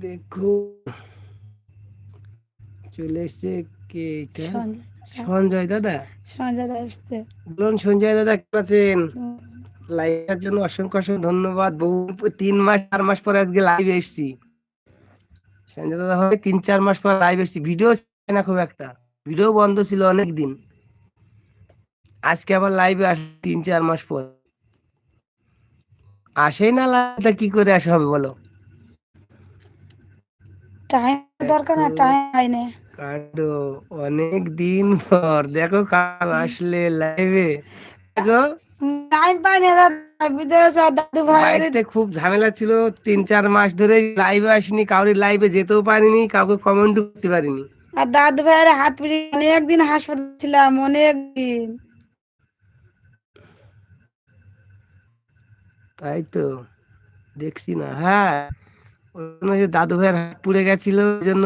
দেখো চলে এসছে কে এটা? সঞ্জয় সঞ্জয় দাদা। সঞ্জয় দা এসছে। বলুন সঞ্জয় দাদা, কেমন আছেন? লাইভের জন্য অসংখ্য অসংখ্য ধন্যবাদ। বহু 3 মাস 4 মাস পরে আজকে লাইভে এসেছি। সঞ্জয় দাদা হবে 3-4 মাস পর লাইভ এসেছি। ভিডিও না, খুব একটা ভিডিও বন্ধ ছিল অনেক দিন। আজকে আবার লাইভে আস 3-4 মাস পর। আসেই না লাইভটা, কি করে আসা হবে বলো? টাইম দরকার না, টাইম হয় না। কাণ্ড, অনেক দিন পর দেখো কাল আসলে লাইভে। দেখো টাইম পাই না দাদু ভাই। বাড়িতে খুব ঝামেলা ছিল, 3-4 মাস ধরে লাইভে আসিনি, কাউরি লাইভে যেতেও পারিনি, কাউকে কমেন্টও করতে পারিনি। আর দাদু ভাইয়ের হাত পিড়ি অনেকদিন হাসপাতাল ছিলাম, অনেকদিন। তাই তো দেখছি না। হ্যাঁ, ওই জন্য যে দাদু ভাইয়ের হাত পুড়ে গেছিল, ওই জন্য